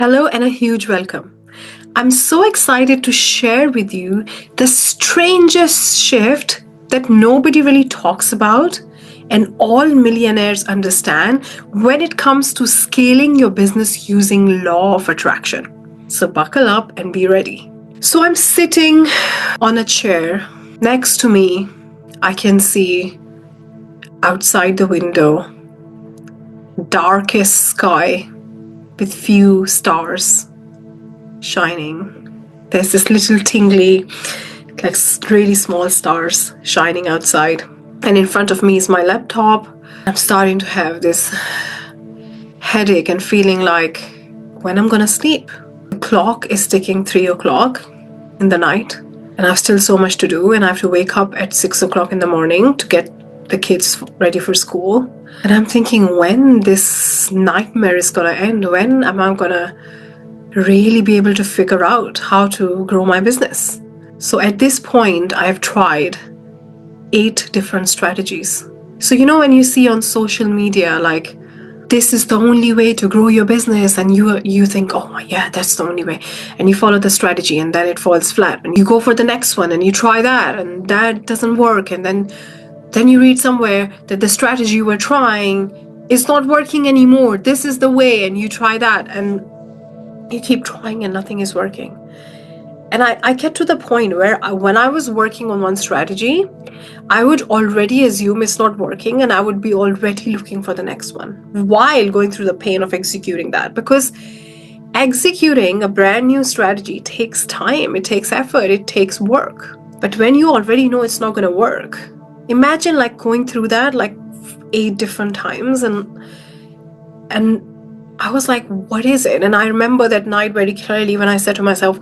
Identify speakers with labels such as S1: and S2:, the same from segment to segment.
S1: Hello and a huge welcome. I'm so excited to share with you the strangest shift that nobody really talks about and all millionaires understand when it comes to scaling your business using law of attraction. So buckle up and be ready. So I'm sitting on a chair. Next to me, I can see outside the window darkest sky with few stars shining. There's this little tingly, like really small stars shining outside. And in front of me is my laptop. I'm starting to have this headache and feeling like when I'm gonna sleep. The clock is ticking 3 o'clock in the night, and I've still so much to do, and I have to wake up at 6 o'clock in the morning to get the kids ready for school. And I'm thinking when this nightmare is gonna end, when am I gonna really be able to figure out how to grow my business. So at this point, I've tried 8 different strategies. So, when you see on social media, like, this is the only way to grow your business, and you think, oh yeah, that's the only way, and you follow the strategy, and then it falls flat, and you go for the next one, and you try that, and that doesn't work, and then you read somewhere that the strategy you were trying is not working anymore. This is the way, and you try that, and you keep trying and nothing is working. And I get to the point where when I was working on one strategy, I would already assume it's not working and I would be already looking for the next one while going through the pain of executing that. Because executing a brand new strategy takes time, it takes effort, it takes work. But when you already know it's not going to work, imagine like going through that like 8 different times, and I was like, what is it? And I remember that night very clearly when I said to myself,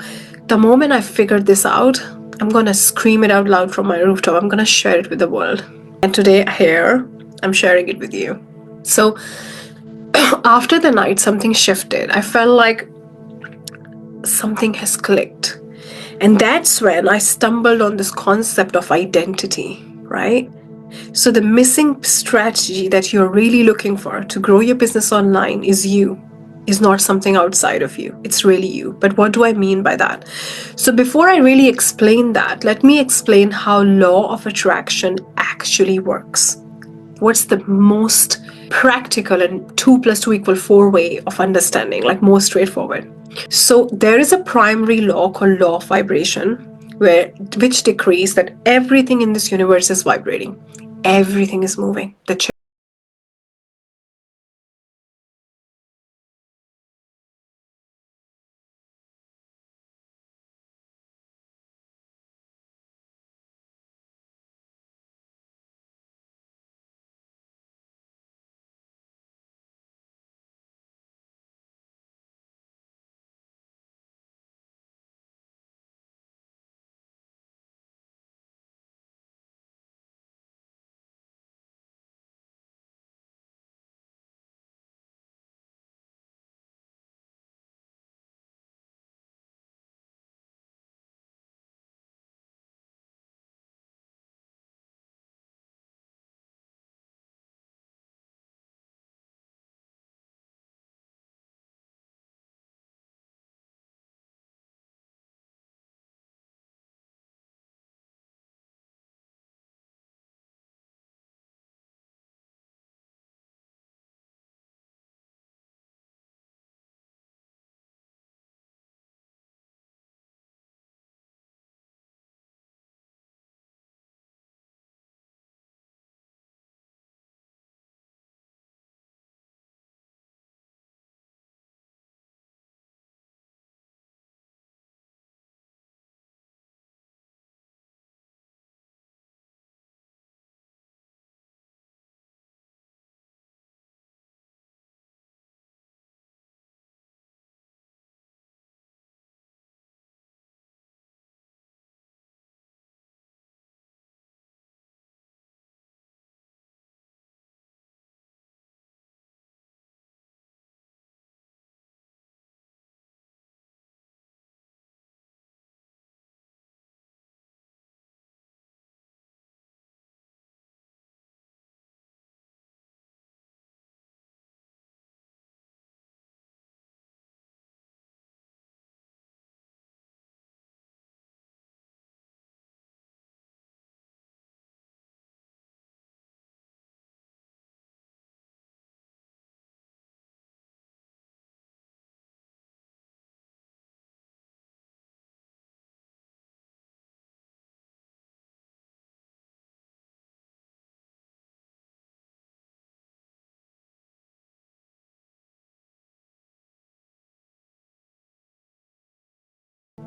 S1: the moment I figured this out, I'm going to scream it out loud from my rooftop. I'm going to share it with the world. And today, here, I'm sharing it with you. So after the night, something shifted. I felt like something has clicked. And that's when I stumbled on this concept of identity, right? So the missing strategy that you're really looking for to grow your business online is you, is not something outside of you. It's really you. But what do I mean by that? So before I really explain that, let me explain how law of attraction actually works. What's the most practical and 2 plus 2 equal 4 way of understanding, like most straightforward. So there is a primary law called law of vibration, which decrees that everything in this universe is vibrating. Everything is moving. The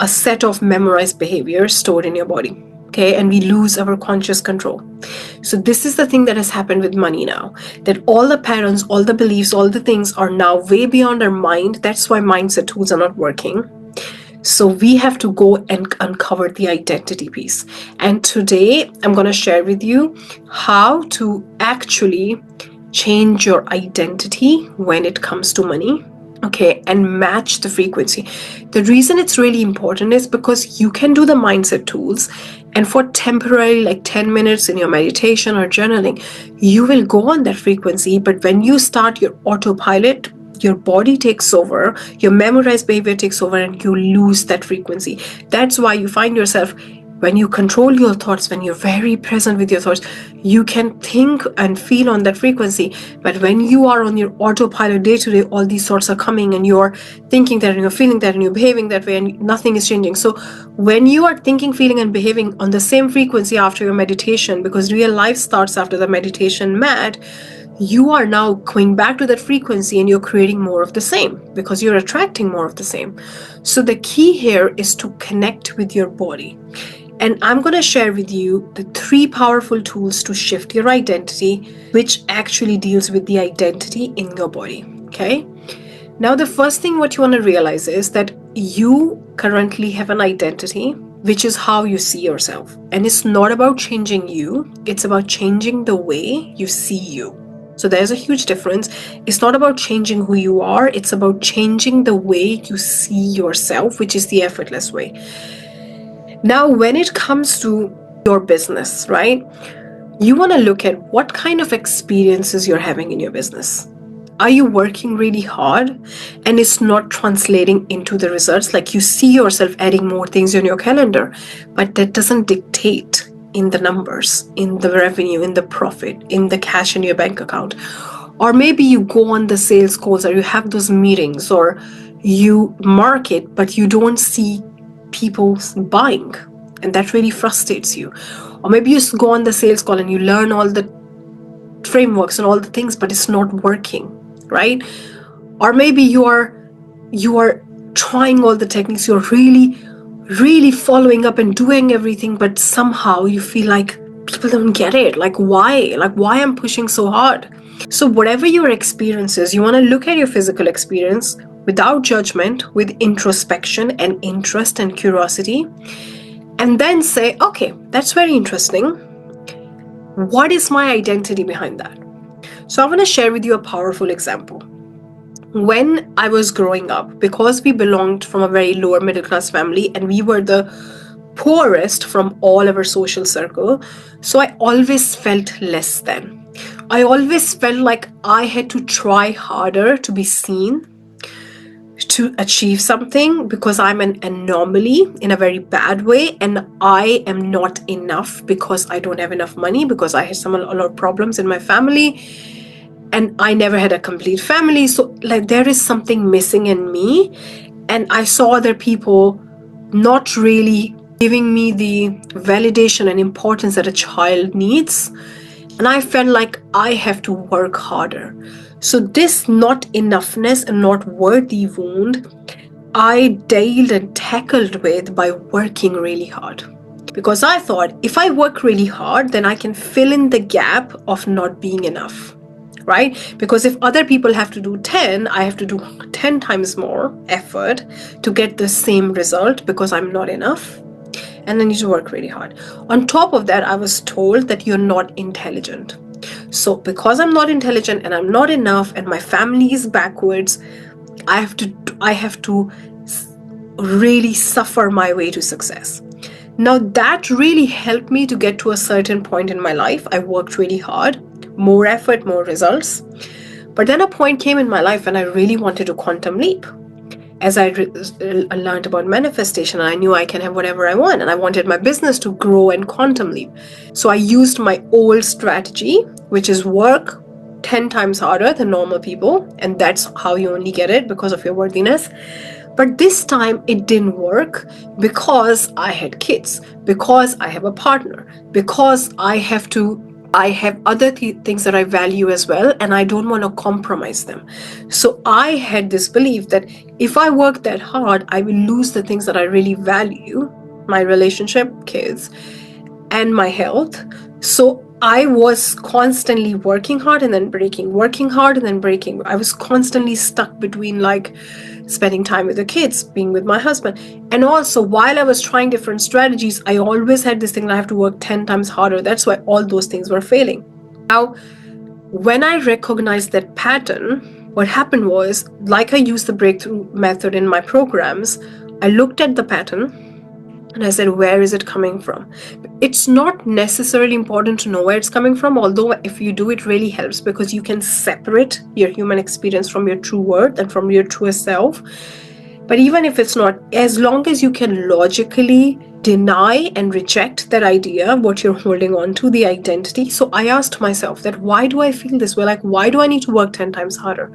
S1: a set of memorized behaviors stored in your body. Okay, and we lose our conscious control. So this is the thing that has happened with money now, that all the patterns, all the beliefs, all the things are now way beyond our mind. That's why mindset tools are not working. So we have to go and uncover the identity piece. And today I'm going to share with you how to actually change your identity when it comes to money. Okay, and match the frequency. The reason it's really important is because you can do the mindset tools, and for temporary, like 10 minutes in your meditation or journaling, you will go on that frequency. But when you start your autopilot, your body takes over, your memorized behavior takes over, and you lose that frequency. That's why you find yourself, when you control your thoughts, when you're very present with your thoughts, you can think and feel on that frequency. But when you are on your autopilot day to day, all these thoughts are coming and you're thinking that and you're feeling that and you're behaving that way and nothing is changing. So when you are thinking, feeling and behaving on the same frequency after your meditation, because real life starts after the meditation mat, you are now going back to that frequency and you're creating more of the same because you're attracting more of the same. So the key here is to connect with your body. And I'm going to share with you the 3 powerful tools to shift your identity, which actually deals with the identity in your body. Okay. Now, the first thing what you want to realize is that you currently have an identity, which is how you see yourself. And it's not about changing you. It's about changing the way you see you. So there's a huge difference. It's not about changing who you are. It's about changing the way you see yourself, which is the effortless way. Now, when it comes to your business, right, you want to look at what kind of experiences you're having in your business. Are you working really hard and it's not translating into the results? Like you see yourself adding more things on your calendar, but that doesn't dictate in the numbers, in the revenue, in the profit, in the cash in your bank account. Or maybe you go on the sales calls or you have those meetings or you market, but you don't see people buying, and that really frustrates you. Or maybe you go on the sales call and you learn all the frameworks and all the things, but it's not working, right? Or maybe you are trying all the techniques, you're really following up and doing everything, but somehow you feel like people don't get it. Like why I'm pushing so hard. So whatever your experience is, you want to look at your physical experience without judgment, with introspection and interest and curiosity, and then say, okay, that's very interesting. What is my identity behind that? So I want to share with you a powerful example. When I was growing up, because we belonged from a very lower middle class family and we were the poorest from all our social circle, so I always felt less than. I always felt like I had to try harder to be seen, to achieve something, because I'm an anomaly in a very bad way, and I am not enough because I don't have enough money, because I had a lot of problems in my family and I never had a complete family. So like there is something missing in me, and I saw other people not really giving me the validation and importance that a child needs, and I felt like I have to work harder. So this not enoughness and not worthy wound, I dealt and tackled with by working really hard. Because I thought if I work really hard, then I can fill in the gap of not being enough, right? Because if other people have to do 10, I have to do 10 times more effort to get the same result because I'm not enough. And I need to work really hard. On top of that, I was told that you're not intelligent. So because I'm not intelligent and I'm not enough and my family is backwards, I have to really suffer my way to success. Now that really helped me to get to a certain point in my life. I worked really hard, more effort, more results. But then a point came in my life when I really wanted to quantum leap. As I learned about manifestation, I knew I can have whatever I want, and I wanted my business to grow and quantum leap. So I used my old strategy, which is work 10 times harder than normal people, and that's how you only get it, because of your worthiness. But this time it didn't work because I had kids, because I have a partner, because I have to I have other things that I value as well, and I don't want to compromise them. So I had this belief that if I work that hard, I will lose the things that I really value, my relationship, kids, and my health. So I was constantly working hard and then breaking, working hard and then breaking. I was constantly stuck between like spending time with the kids, being with my husband. And also, while I was trying different strategies, I always had this thing that I have to work 10 times harder. That's why all those things were failing. Now, when I recognized that pattern, what happened was, like I used the breakthrough method in my programs, I looked at the pattern and I said, where is it coming from? It's not necessarily important to know where it's coming from, although if you do, it really helps because you can separate your human experience from your true worth and from your truest self. But even if it's not, as long as you can logically deny and reject that idea, what you're holding on to, the identity. So I asked myself that, why do I feel this way? Like, why do I need to work 10 times harder?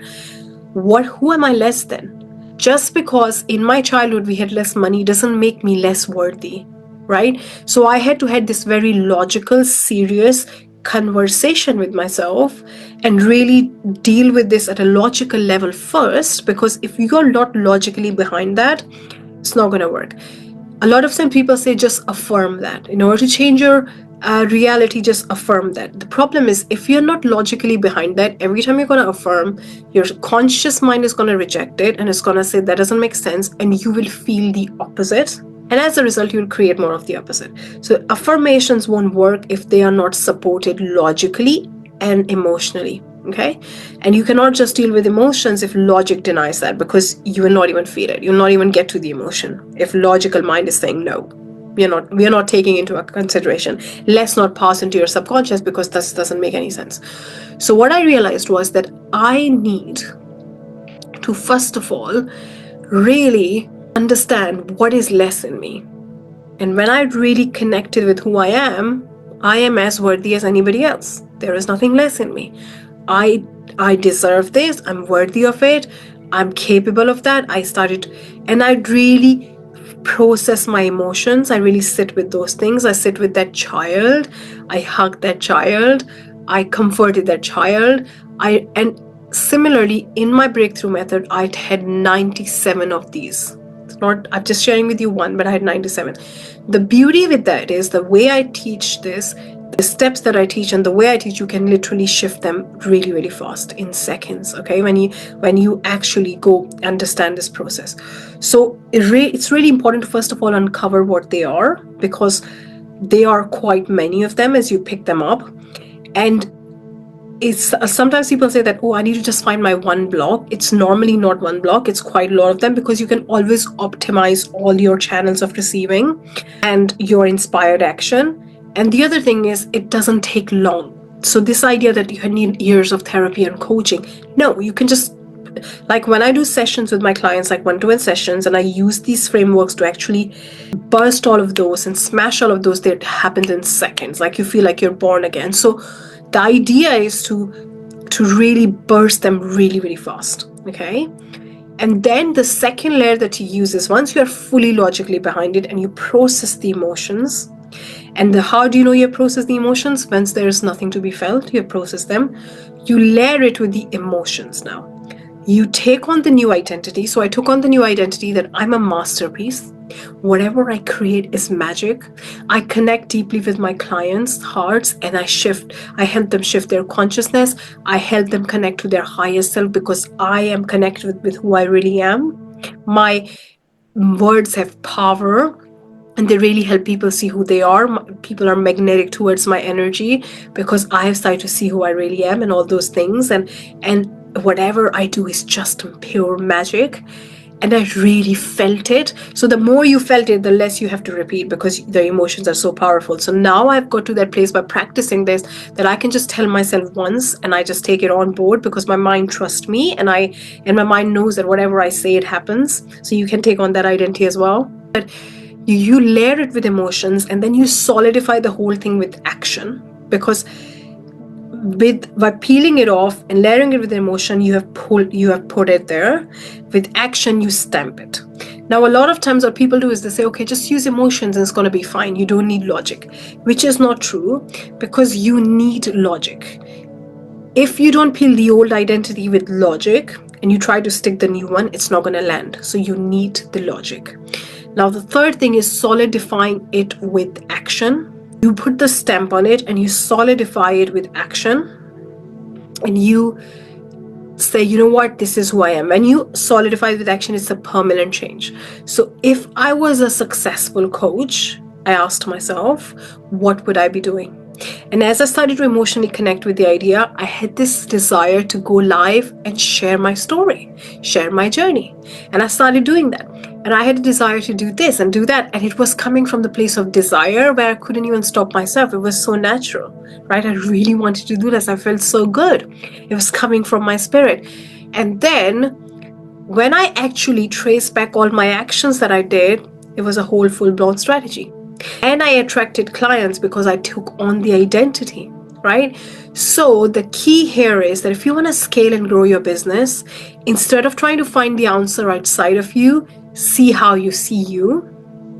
S1: Who am I less than? Just because in my childhood we had less money doesn't make me less worthy, right? So I had to have this very logical, serious conversation with myself and really deal with this at a logical level first, because if you're not logically behind that, it's not going to work. A lot of time people say just affirm that. In order to change your reality, just affirm that. The problem is, if you're not logically behind that, every time you're going to affirm, your conscious mind is going to reject it and it's going to say that doesn't make sense, and you will feel the opposite. And as a result, you'll create more of the opposite. So affirmations won't work if they are not supported logically and emotionally. Okay? And you cannot just deal with emotions if logic denies that, because you will not even feel it. You'll not even get to the emotion if logical mind is saying no. We are not taking into consideration. Let's not pass into your subconscious because this doesn't make any sense. So what I realized was that I need to, first of all, really understand what is less in me. And when I really connected with who I am as worthy as anybody else. There is nothing less in me. I deserve this. I'm worthy of it. I'm capable of that. And I really process my emotions. I really sit with those things. I sit with that child. I hug that child. I comforted that child. And similarly, in my breakthrough method, I had 97 of these. I'm just sharing with you one, but I had 97. The beauty with that is the way I teach this, the steps that I teach and the way I teach, you can literally shift them really, really fast in seconds. Okay, when you actually go understand this process. So it's really important to first of all uncover what they are, because they are quite many of them as you pick them up. And it's sometimes people say that, oh, I need to just find my one block. It's normally not one block. It's quite a lot of them, because you can always optimize all your channels of receiving and your inspired action. And the other thing is, it doesn't take long. So this idea that you need years of therapy and coaching, no, you can just, like when I do sessions with my clients, like one-to-one sessions, and I use these frameworks to actually burst all of those and smash all of those, that happens in seconds. Like you feel like you're born again. So the idea is to really burst them really, really fast, okay? And then the second layer that you use is, once you are fully logically behind it and you process the emotions, and how do you know you process the emotions? Once there is nothing to be felt, you process them. You layer it with the emotions now. You take on the new identity. So I took on the new identity that I'm a masterpiece. Whatever I create is magic. I connect deeply with my clients' hearts, and I help them shift their consciousness. I help them connect to their highest self, because I am connected with who I really am. My words have power, and they really help people see who they are. People are magnetic towards my energy because I have started to see who I really am and all those things. And whatever I do is just pure magic. And I really felt it. So the more you felt it, the less you have to repeat, because the emotions are so powerful. So now I've got to that place by practicing this, that I can just tell myself once and I just take it on board, because my mind trusts me, and my mind knows that whatever I say, it happens. So you can take on that identity as well. But you layer it with emotions, and then you solidify the whole thing with action, because by peeling it off and layering it with emotion, you have put it there. With action, you stamp it. Now, a lot of times what people do is they say, okay, just use emotions and it's going to be fine. You don't need logic, which is not true, because you need logic. If you don't peel the old identity with logic and you try to stick the new one, it's not going to land. So you need the logic. Now, the third thing is solidifying it with action. You put the stamp on it and you solidify it with action. And you say, you know what, this is who I am. When you solidify it with action, it's a permanent change. So if I was a successful coach, I asked myself, what would I be doing? And as I started to emotionally connect with the idea, I had this desire to go live and share my story, share my journey. And I started doing that. And I had a desire to do this and do that. And it was coming from the place of desire where I couldn't even stop myself. It was so natural, right? I really wanted to do this. I felt so good. It was coming from my spirit. And then when I actually traced back all my actions that I did, it was a whole full-blown strategy. And I attracted clients because I took on the identity, right? So the key here is that if you want to scale and grow your business, instead of trying to find the answer outside of you, see how you see you.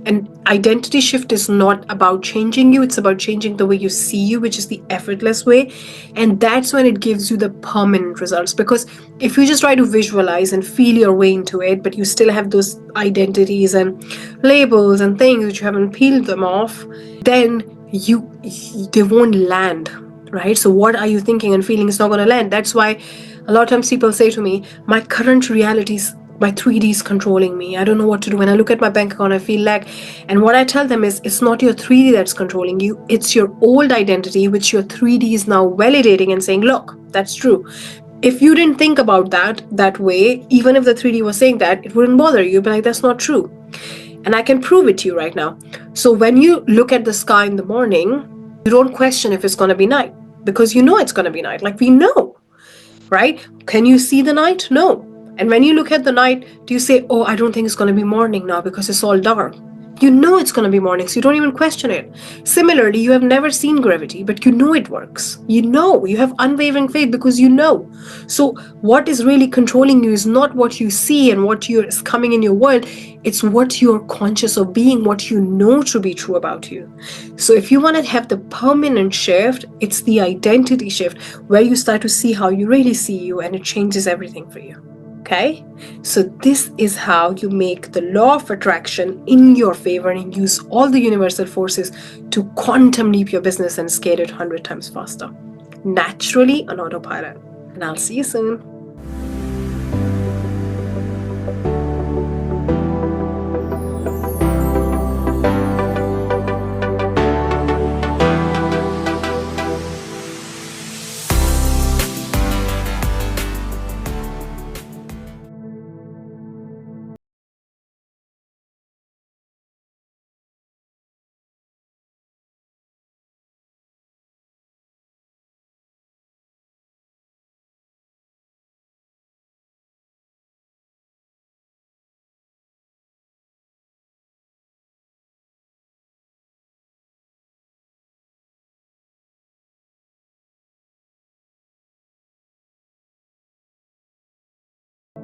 S1: And identity shift is not about changing you, it's about changing the way you see you, which is the effortless way. And that's when it gives you the permanent results. Because if you just try to visualize and feel your way into it, but you still have those identities and labels and things which you haven't peeled them off, then they won't land, right? So what are you thinking and feeling is not going to land. That's why a lot of times people say to me, my current realities, my 3D is controlling me. I don't know what to do. When I look at my bank account, I feel like, and what I tell them is, it's not your 3D that's controlling you. It's your old identity, which your 3D is now validating and saying, look, that's true. If you didn't think about that way, even if the 3D was saying that, it wouldn't bother you. But like, that's not true. And I can prove it to you right now. So when you look at the sky in the morning, you don't question if it's going to be night, because you know it's going to be night. Like, we know, right? Can you see the night? No. And when you look at the night, do you say, oh, I don't think it's going to be morning now because it's all dark? You know it's going to be morning, so you don't even question it. Similarly, you have never seen gravity, but you know it works. You know, you have unwavering faith because you know. So what is really controlling you is not what you see and what is coming in your world. It's what you're conscious of being, what you know to be true about you. So if you want to have the permanent shift, it's the identity shift where you start to see how you really see you, and it changes everything for you. Okay, so this is how you make the law of attraction in your favor and use all the universal forces to quantum leap your business and scale it 100 times faster, naturally on autopilot. And I'll see you soon.